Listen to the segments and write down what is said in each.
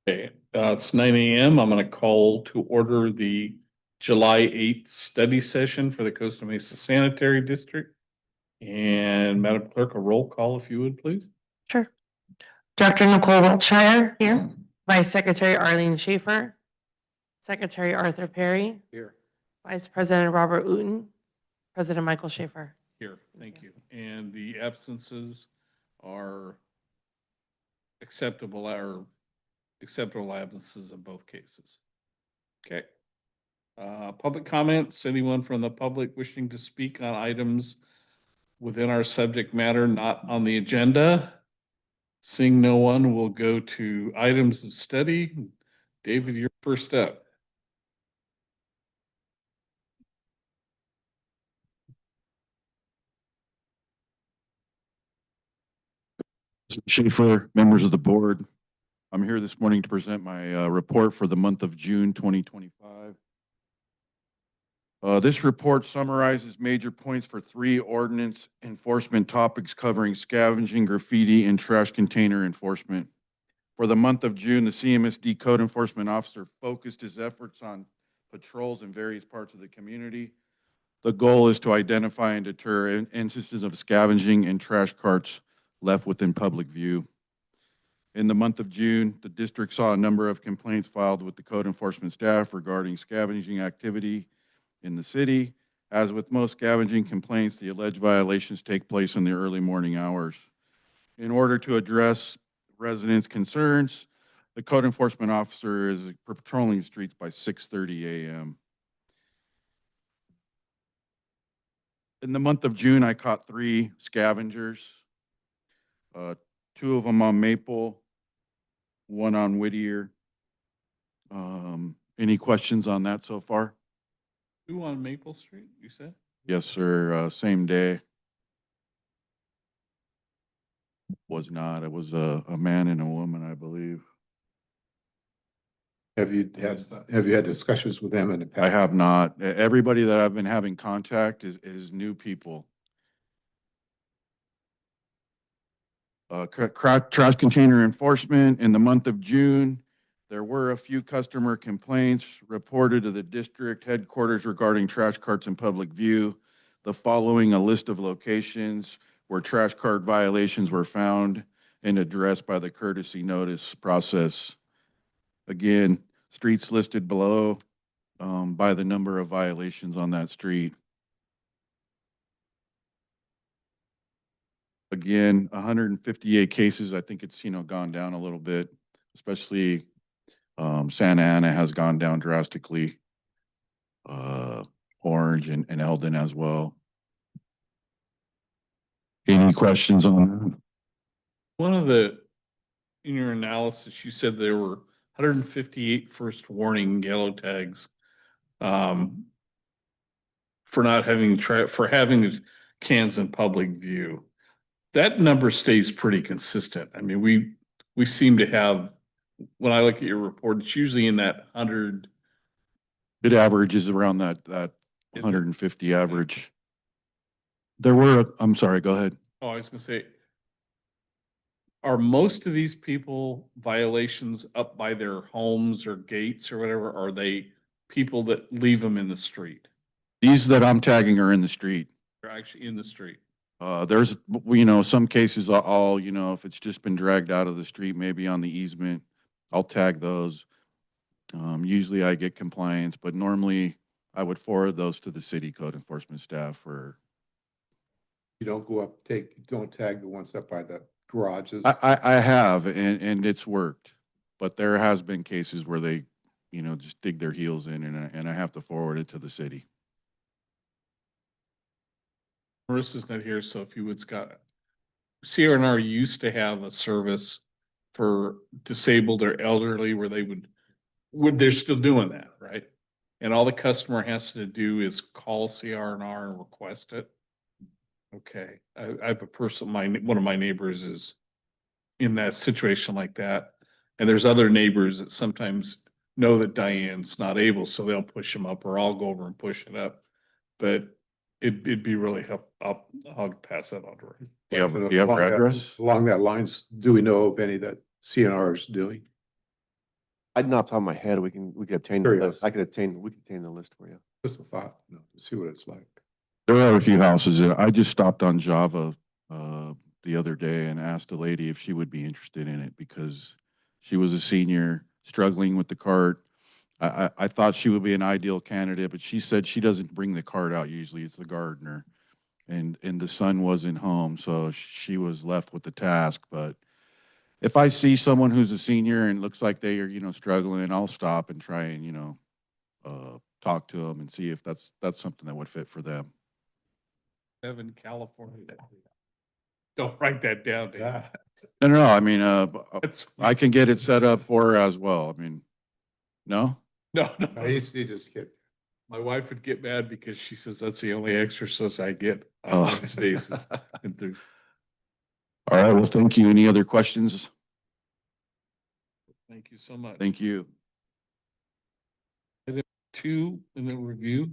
Okay, it's 9 a.m. I'm going to call to order the July 8th study session for the Costa Mesa Sanitary District. And Madam Clerk, a roll call if you would, please. Sure. Dr. Nicole Wiltshire here. Vice Secretary Arlene Schaefer. Secretary Arthur Perry. Here. Vice President Robert Uten. President Michael Schaefer. Here, thank you. And the absences are acceptable absences in both cases. Okay. Public comments, anyone from the public wishing to speak on items within our subject matter not on the agenda? Seeing no one, we'll go to items of study. David, you're first up. Schaefer, members of the board. I'm here this morning to present my report for the month of June 2025. This report summarizes major points for 3 ordinance enforcement topics covering scavenging, graffiti, and trash container enforcement. For the month of June, the CMSD code enforcement officer focused his efforts on patrols in various parts of the community. The goal is to identify and deter instances of scavenging and trash carts left within public view. In the month of June, the district saw a number of complaints filed with the code enforcement staff regarding scavenging activity in the city. As with most scavenging complaints, the alleged violations take place in the early morning hours. In order to address residents' concerns, the code enforcement officer is patrolling the streets by 6:30 a.m. In the month of June, I caught 3 scavengers, 2 of them on Maple, 1 on Whittier. Any questions on that so far? 2 on Maple Street, you said? Yes, sir. Same day. Was not. It was a man and a woman, I believe. Have you had discussions with them in the past? I have not. Everybody that I've been having contact is new people. Trash container enforcement in the month of June. There were a few customer complaints reported to the district headquarters regarding trash carts in public view. The following a list of locations where trash cart violations were found and addressed by the courtesy notice process. Again, streets listed below by the number of violations on that street. Again, 158 cases. I think it's gone down a little bit, especially Santa Ana has gone down drastically. Orange and Eldon as well. Any questions on that? One of in your analysis, you said there were 158 first warning yellow tags for not having for having cans in public view. That number stays pretty consistent. I mean, we seem to have, when I look at your report, it's usually in that 100. It averages around that 150 average. There were, I'm sorry, go ahead. Oh, I was gonna say, are most of these people violations up by their homes or gates or whatever? Are they people that leave them in the street? These that I'm tagging are in the street. They're actually in the street. There's, some cases I'll, if it's just been dragged out of the street, maybe on the easement, I'll tag those. Usually I get compliance, but normally I would forward those to the city code enforcement staff for. You don't go up, don't tag the ones up by the garages? I have, and it's worked, but there has been cases where they, just dig their heels in and I have to forward it to the city. Marissa's not here, so if you would, Scott. CRNR used to have a service for disabled or elderly where they they're still doing that, right? And all the customer has to do is call CRNR and request it. Okay, I have a person, one of my neighbors is in that situation like that. And there's other neighbors that sometimes know that Diane's not able, so they'll push them up, or I'll go over and push it up. But it'd be really helpful. I'll pass that on to her. Do you have her address? Along that lines, do we know of any that CNR is doing? I didn't off the top of my head, we can obtain, Curious. we can obtain the list for you. Just a thought, to see what it's like. There are a few houses. I just stopped on Java the other day and asked a lady if she would be interested in it because she was a senior struggling with the cart. I thought she would be an ideal candidate, but she said she doesn't bring the cart out usually. It's the gardener. And the son wasn't home, so she was left with the task. But if I see someone who's a senior and looks like they are, struggling, I'll stop and try and, talk to them and see if that's something that would fit for them. 7 California. Don't write that down, Dave. Yeah. No, I mean, That's, I can get it set up for her as well. I mean, no? no, No, no. he's just kidding. My wife would get mad because she says that's the only exercise I get Oh. on Wednesdays. And through. All right, well, thank you. Any other questions? Thank you so much. Thank you. 2 in the review.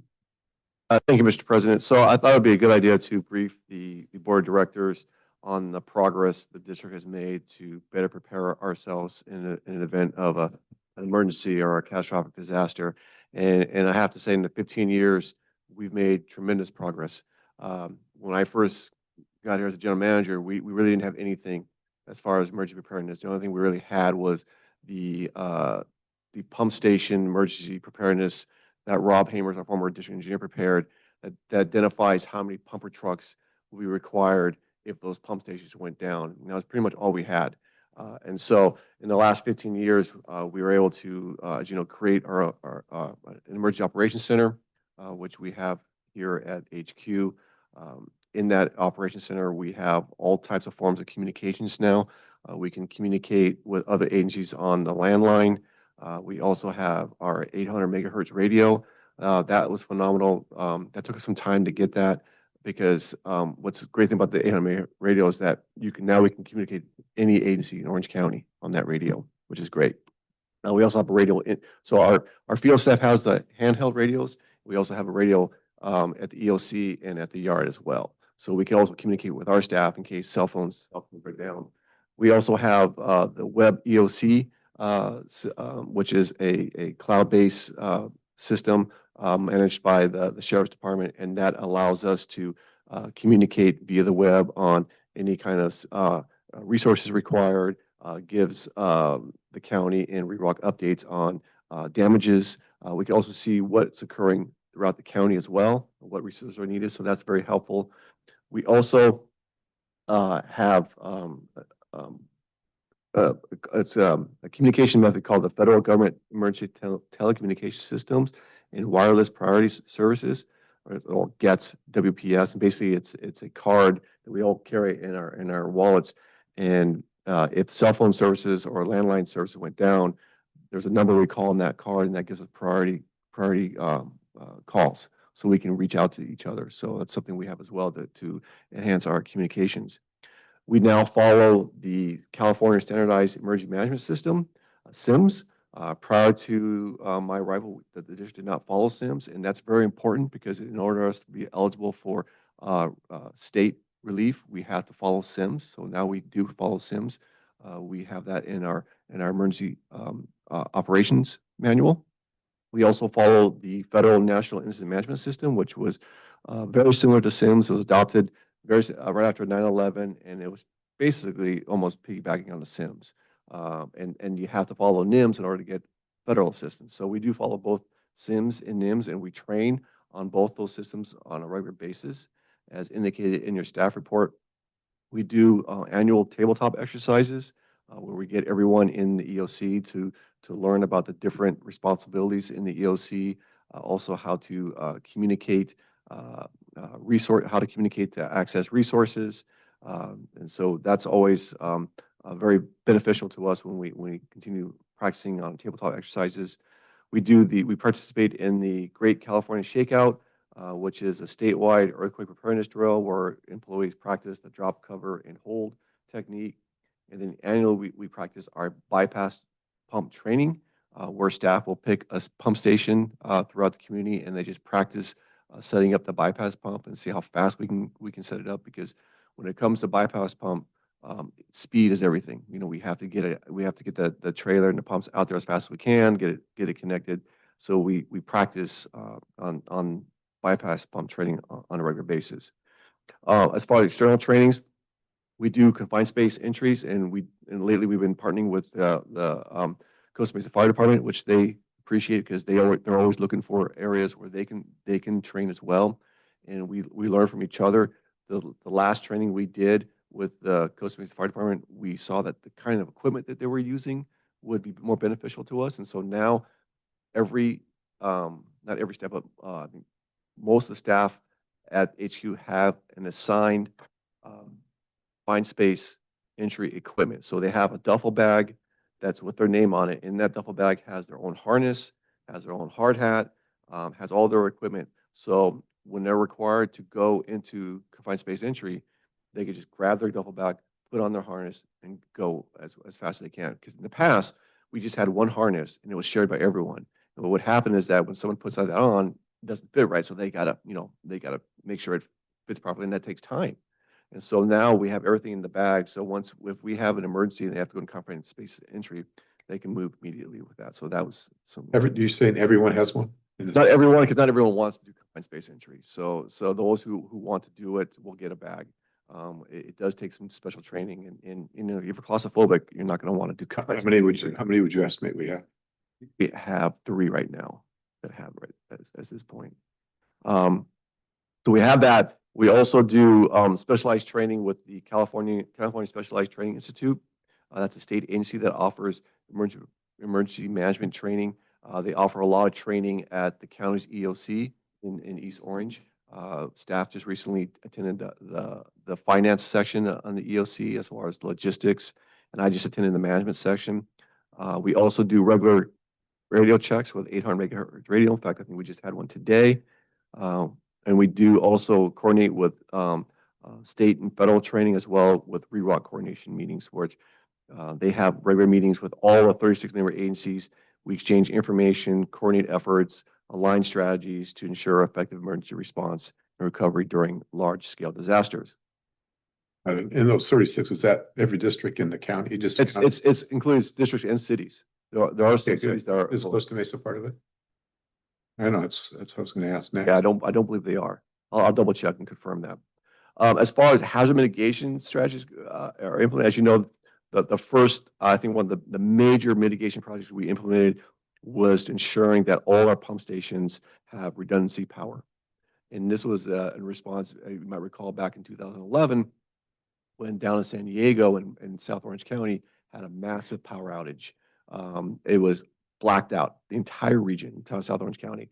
Thank you, Mr. President. So I thought it'd be a good idea to brief the board of directors on the progress the district has made to better prepare ourselves in an event of an emergency or a catastrophic disaster. And I have to say, in the 15 years, we've made tremendous progress. When I first got here as a general manager, we really didn't have anything as far as emergency preparedness. The only thing we really had was the pump station emergency preparedness that Rob Hamers, our former district engineer, prepared that identifies how many pumper trucks will be required if those pump stations went down. And that was pretty much all we had. And so in the last 15 years, we were able to, as you know, create our an emergency operations center, which we have here at HQ. In that operations center, we have all types of forms of communications now. We can communicate with other agencies on the landline. We also have our 800 megahertz radio. That was phenomenal. That took us some time to get that because what's the great thing about the 800 radio is that we can communicate any agency in Orange County on that radio, which is great. We also have a radio. So our field staff has the handheld radios. We also have a radio at the EOC and at the yard as well. So we can also communicate with our staff in case cell phones break down. We also have the web EOC, which is a cloud-based system managed by the Sheriff's Department, and that allows us to communicate via the web on any kind of resources required, gives the county and REROC updates on damages. We can also see what's occurring throughout the county as well, what resources are needed, so that's very helpful. We also have it's a communication method called the Federal Government Emergency Telecommunication Systems and Wireless Priority Services, or GETS, WPS. And basically, it's a card that we all carry in our wallets. And if cell phone services or landline services went down, there's a number we call on that card, and that gives us priority calls, so we can reach out to each other. So that's something we have as well to enhance our communications. We now follow the California Standardized Emergency Management System, SIMS. Prior to my arrival, the district did not follow SIMS, and that's very important because in order for us to be eligible for state relief, we have to follow SIMS. So now we do follow SIMS. We have that in our emergency operations manual. We also follow the Federal National Incident Management System, which was very similar to SIMS. It was adopted right after 9/11, and it was basically almost piggybacking on the SIMS. And you have to follow NIMS in order to get federal assistance. So we do follow both SIMS and NIMS, and we train on both those systems on a regular basis, as indicated in your staff report. We do annual tabletop exercises where we get everyone in the EOC to learn about the different responsibilities in the EOC, also how to communicate how to communicate to access resources. And so that's always very beneficial to us when we continue practicing on tabletop exercises. We participate in the Great California Shakeout, which is a statewide earthquake preparedness drill where employees practice the drop, cover, and hold technique. And then annually, we practice our bypass pump training, where staff will pick a pump station throughout the community, and they just practice setting up the bypass pump and see how fast we can set it up. Because when it comes to bypass pump, speed is everything. You know, we have to get the trailer and the pumps out there as fast as we can, get it connected. So we practice on bypass pump training on a regular basis. As far as external trainings, we do confined space entries, and lately we've been partnering with the Costa Mesa Fire Department, which they appreciate because they're always looking for areas where they can train as well, and we learn from each other. The last training we did with the Costa Mesa Fire Department, we saw that the kind of equipment that they were using would be more beneficial to us, and so now not every step, but I think most of the staff at HQ have an assigned confined space entry equipment. So they have a duffel bag that's with their name on it. And that duffel bag has their own harness, has their own hard hat, has all their equipment. So when they're required to go into confined space entry, they could just grab their duffel bag, put on their harness, and go as fast as they can. Because in the past, we just had one harness and it was shared by everyone. And what would happen is that when someone puts that on, it doesn't fit right. So they gotta make sure it fits properly, and that takes time. And so now we have everything in the bag. So if we have an emergency and they have to go in confined space entry, they can move immediately with that. So that was some. You're saying everyone has one? Not everyone, because not everyone wants to do confined space entry. So those who want to do it will get a bag. It does take some special training, and you know, if you're claustrophobic, you're not going to want to do How confined many space would entry. how many would you estimate we have? We have 3 right now that have right at this point. So we have that. We also do specialized training with the California Specialized Training Institute. That's a state agency that offers emergency management training. They offer a lot of training at the county's EOC in East Orange. Staff just recently attended the finance section on the EOC, as well as logistics, and I just attended the management section. We also do regular radio checks with 800 megahertz radio. In fact, I think we just had one today. And we do also coordinate with state and federal training, as well with REROC coordination meetings, which they have regular meetings with all the 36 member agencies. We exchange information, coordinate efforts, align strategies to ensure effective emergency response and recovery during large scale disasters. In those 36, is that every district in the county? Just It's includes districts and cities. There are some Okay, good. cities that are. Is Costa Mesa part of it? I know, that's what I was gonna ask next. Yeah, I don't believe they are. I'll double check and confirm that. As far as hazard mitigation strategies are implemented, as you know, the first, I think one of the major mitigation projects we implemented was ensuring that all our pump stations have redundancy power. And this was in response, you might recall, back in 2011, when down in San Diego and South Orange County had a massive power outage. It was blacked out, the entire region, South Orange County.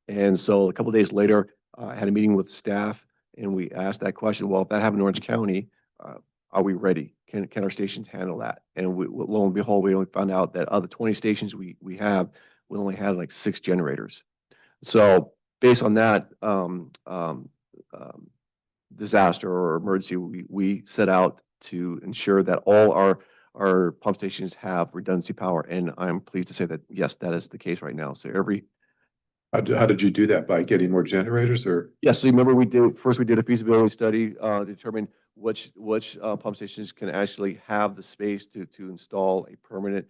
And so a couple of days later, I had a meeting with staff, and we asked that question, well, if that happened in Orange County, are we ready? Can our stations handle that? And lo and behold, we only found out that of the 20 stations we have, we only had like 6 generators. So based on that disaster or emergency, we set out to ensure that all our pump stations have redundancy power. And I'm pleased to say that, yes, that is the case right now. So How did you do that? By getting more generators, or? yes, so you remember we did a feasibility study to determine which pump stations can actually have the space to install a permanent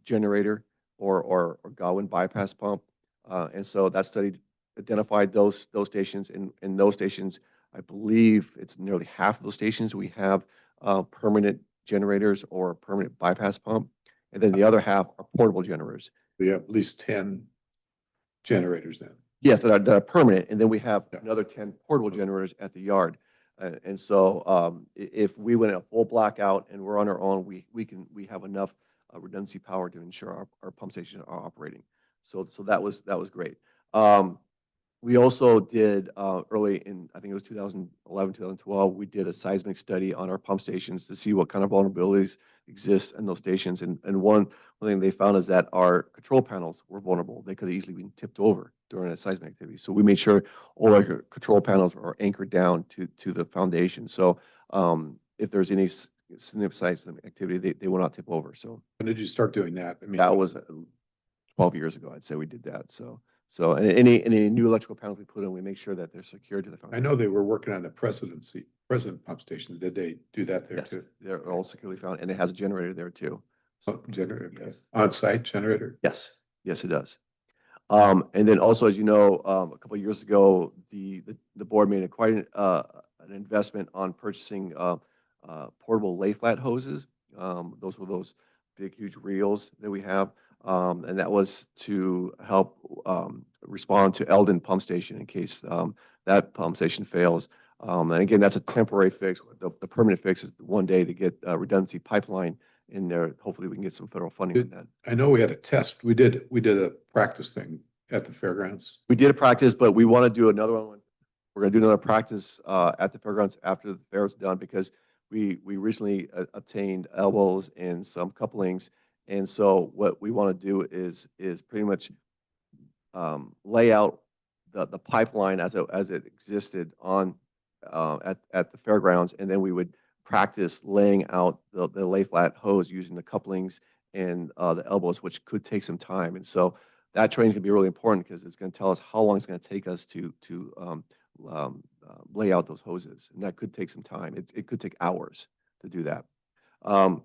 generator or Godwin bypass pump. And so that study identified those stations. In those stations, I believe it's nearly half of those stations we have permanent generators or permanent bypass pump. And then the other half are portable generators. We have at least 10 generators then. Yes, that are permanent, and then we have Yeah. another 10 portable generators at the yard. And so if we went a full blackout and we're on our own, we have enough redundancy power to ensure our pump stations are operating. So that was great. We also did early in, I think it was 2011, 2012, we did a seismic study on our pump stations to see what kind of vulnerabilities exist in those stations. And one thing they found is that our control panels were vulnerable. They could have easily been tipped over during a seismic activity. So we made sure all our control panels are anchored down to the foundation. So if there's any significant seismic activity, they will not tip over. So When did you start doing that? I mean, that was 12 years ago, I'd say we did that. And any new electrical panels we put in, we make sure that they're secured to the I foundation. know they were working on the presidency present pump station, did they do that there Yes, too? they're all securely found, and it has a generator there too. Oh, generator, okay. Yes. On-site generator? Yes, yes, it does. And then also, as you know, a couple of years ago, the board made quite an investment on purchasing portable lay flat hoses. Those were those big, huge reels that we have. And that was to help respond to Eldon Pump Station in case that pump station fails. And again, that's a temporary fix. The permanent fix is one day to get a redundancy pipeline in there. Hopefully, we can get some federal funding on that. I know we had a test. We did a practice thing at the fairgrounds. We did a practice, but we want to do another one. We're going to do another practice at the fairgrounds after the fair is done because we recently obtained elbows and some couplings. And so what we want to do is pretty much lay out the pipeline as it existed on at the fairgrounds, and then we would practice laying out the lay flat hose using the couplings and the elbows, which could take some time. And so that training is going to be really important because it's going to tell us how long it's going to take us to lay out those hoses, and that could take some time. It could take hours to do that. And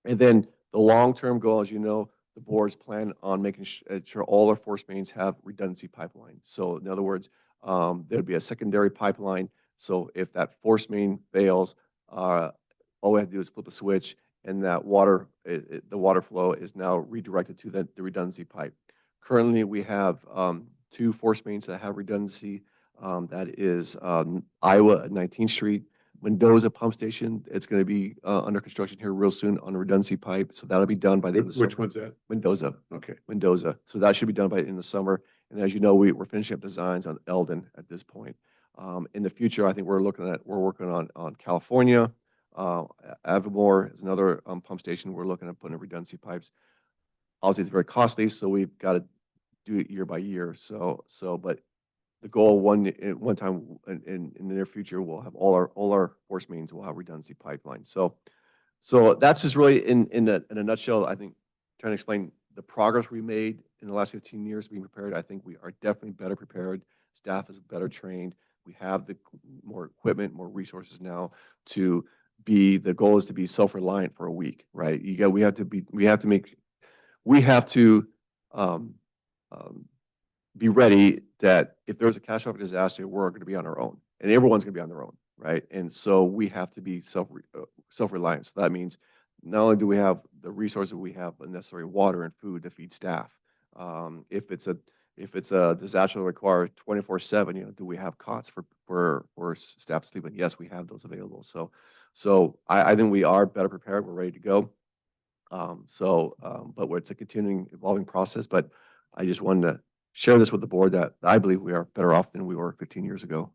then the long-term goal, as you know, the boards plan on making sure all our force mains have redundancy pipeline. So in other words, there'd be a secondary pipeline. So if that force main fails, all we have to do is flip a switch, and that water, the water flow is now redirected to the redundancy pipe. Currently, we have 2 force mains that have redundancy. That is Iowa at 19th Street. Mendoza Pump Station, it's going to be under construction here real soon on a redundancy pipe. So that'll be done by the end of the Which summer. one's that? Mendoza. Okay. Mendoza. So that should be done by the end of the summer. And as you know, we're finishing up designs on Eldon at this point. In the future, I think we're working on California. Avamore is another pump station. We're looking at putting in redundancy pipes. Obviously, it's very costly, so we've got to do it year by year. But the goal one time in the near future, we'll have all our force mains will have redundancy pipelines. So that's just really in a nutshell. I think trying to explain the progress we made in the last 15 years being prepared. I think we are definitely better prepared. Staff is better trained. We have the more equipment, more resources now to be. The goal is to be self-reliant for a week, right? We have to be ready that if there's a catastrophic disaster, we're going to be on our own, and everyone's going to be on their own, right? And so we have to be self-reliant. So that means not only do we have the resources, we have the necessary water and food to feed staff. If it's a disaster that requires 24/7, do we have cots for staff to sleep in? Yes, we have those available. So I think we are better prepared. We're ready to go. But it's a continuing evolving process. But I just wanted to share this with the board that I believe we are better off than we were 15 years ago.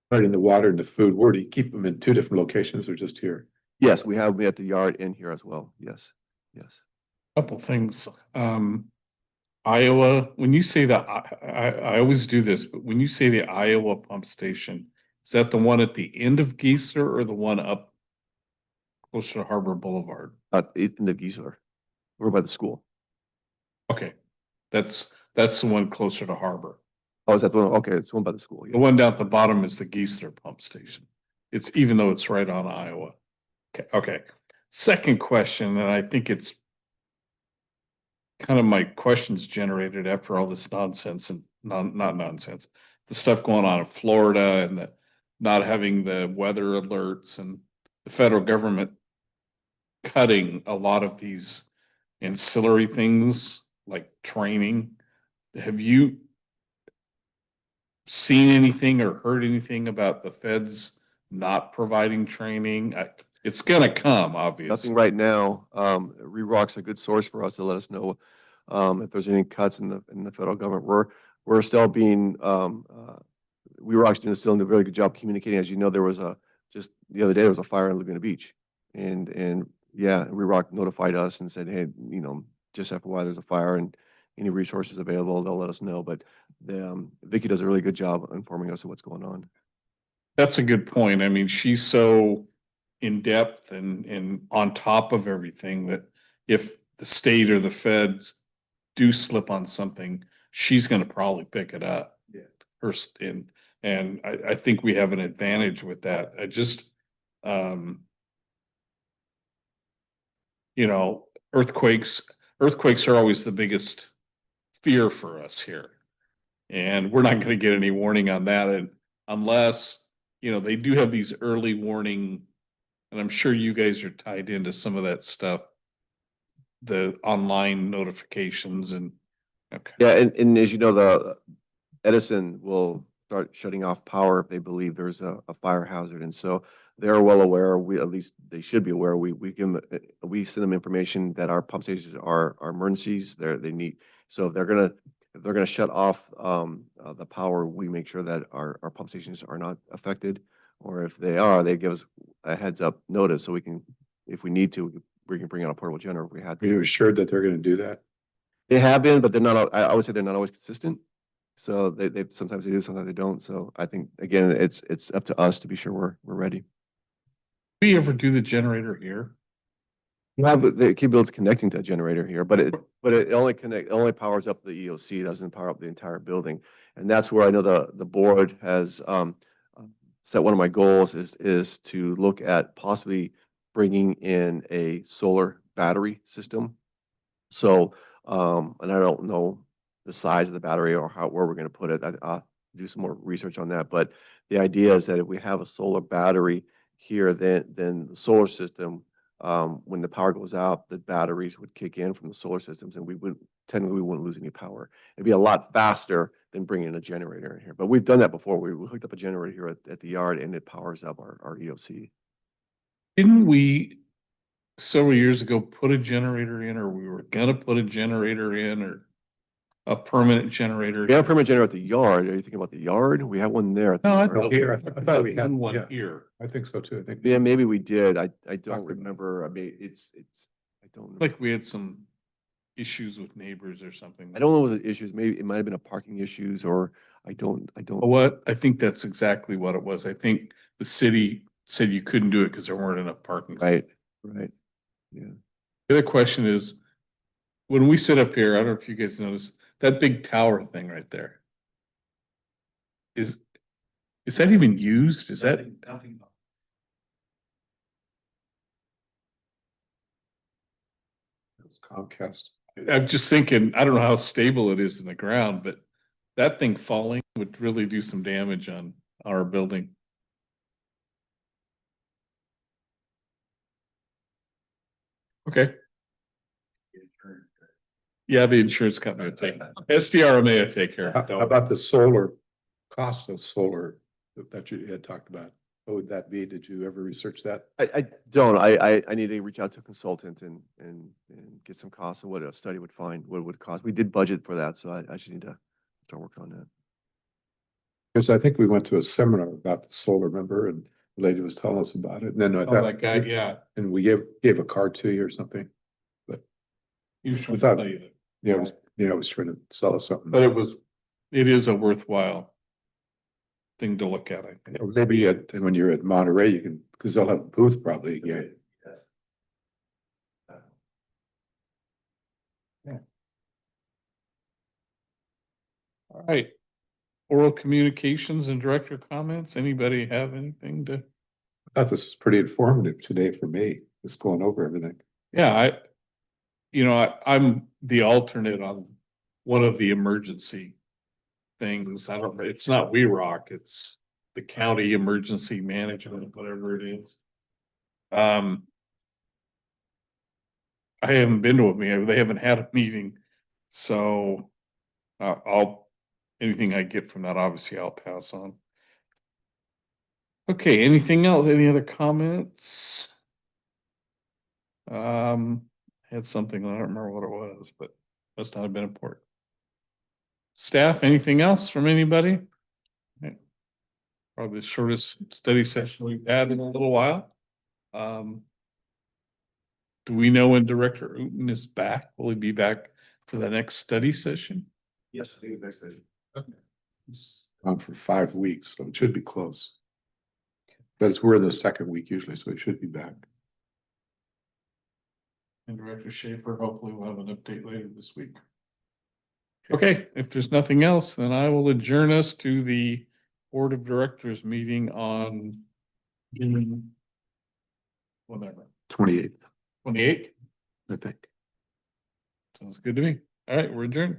Providing the water and the food, where do you keep them in 2 different locations or just here? Yes, we have them at the yard and here as well. Yes, yes. Couple things. Iowa, when you say that, I always do this, but when you say the Iowa pump station, is that the one at the end of Geisler or the one up closer to Harbor Boulevard? In the Geisler. We're by the school. Okay, that's the one closer to Harbor. Oh, is that the one? Okay, it's one by the school. Yeah. The one down at the bottom is the Geisler pump station. It's even though it's right on Iowa. Okay. Second question, and I think it's kind of my questions generated after all this nonsense and not nonsense, the stuff going on in Florida and the not having the weather alerts and the federal government cutting a lot of these ancillary things like training. Have you seen anything or heard anything about the feds not providing training? It's going to come, obviously. Nothing right now. REROC's a good source for us to let us know if there's any cuts in the federal government. We're still being REROC's doing still a very good job communicating. As you know, there was just the other day there was a fire in Laguna Beach, and yeah, REROC notified us and said, hey, just FYI, there's a fire and any resources available, they'll let us know. But Vicky does a really good job informing us of what's going on. That's a good point. I mean, she's so in depth and on top of everything that if the state or the feds do slip on something, she's going to probably pick it up. Yeah. And And I think we have an advantage with that. I just, you know, earthquakes are always the biggest fear for us here. And we're not gonna get any warning on that unless, you know, they do have these early warning, and I'm sure you guys are tied into some of that stuff. The online notifications and, okay. Yeah, and as you know, the Edison will start shutting off power if they believe there's a fire hazard. And so they're well aware, at least they should be aware, we give them, we send them information that our pump stations are emergencies, they need. So if they're gonna shut off, the power, we make sure that our pump stations are not affected. Or if they are, they give us a heads up notice so we can, if we need to, we can bring out a portable generator if we had Are you to. assured that they're gonna do that? They have been, but they're not, I would say they're not always consistent. So they sometimes they do, sometimes they don't. So I think, again, it's up to us to be sure we're ready. We ever do the generator here? You have the capability connecting to a generator here, but it only powers up the EOC, it doesn't power up the entire building. And that's where I know the board has set one of my goals is to look at possibly bringing in a solar battery system. So, and I don't know the size of the battery or where we're gonna put it. I'll do some more research on that. But the idea is that if we have a solar battery here, then the solar system, when the power goes out, the batteries would kick in from the solar systems and technically we wouldn't lose any power. It'd be a lot faster than bringing a generator in here. But we've done that before. We hooked up a generator here at the yard and it powers up our EOC. Didn't we several years ago put a generator in, or we were gonna put a generator in, or a permanent generator? We have a permanent generator at the yard. Are you thinking about the yard? We have one there. At the No, I yard. thought Here, I thought we had one yeah. here. I think so too. I think. Yeah, maybe we did. I don't about it. remember. I mean, I don't remember. Like we had some issues with neighbors or something. I don't know what the issues, maybe it might have been a parking issues or I don't. What? I think that's exactly what it was. I think the city said you couldn't do it because there weren't enough parking. Right, right. Yeah. The other question is, when we sit up here, I don't know if you guys notice, that big tower thing right there. Is that even used? Is that? It's Comcast. I'm just thinking, I don't know how stable it is in the ground, but that thing falling would really do some damage on our building. Okay. Yeah, the insurance company would take, SDRMA would take care How of it. about the solar, cost of solar that you had talked about? What would that be? Did you ever research that? I don't, I need to reach out to a consultant and get some costs of what a study would find, what it would cost. We did budget for that, so I just need to start working on that. Because I think we went to a seminar about the solar, remember, and the lady was telling us about it. And then Oh, that guy, yeah. and we gave a card to you or something. He was trying to Without- tell you that. Yeah, it was trying to sell us something. But it is a worthwhile thing to look at, I think. Maybe when you're at Monterey, you can, because they'll have a booth probably again. All right. Oral communications and director comments. Anybody have anything to? I thought this was pretty informative today for me, just going over everything. Yeah, I'm the alternate on one of the emergency things. I don't know, it's not We Rock, it's the county emergency management, whatever it is. I haven't been to a meeting, they haven't had a meeting, so anything I get from that, obviously I'll pass on. Okay, anything else? Any other comments? Had something, I don't remember what it was, but must not have been important. Staff, anything else from anybody? Okay. Probably the shortest study session we've had in a little while. Do we know when Director Uten is back? Will he be back for the next study session? Yes, I think next session. It's on for 5 weeks, so it should be close. But we're in the second week usually, so it should be back. And Director Schaefer, hopefully we'll have an update later this week. Okay, if there's nothing else, then I will adjourn us to the Board of Directors meeting on June whatever, 28th, 28th. I think. Sounds good to me. All right, we're adjourned.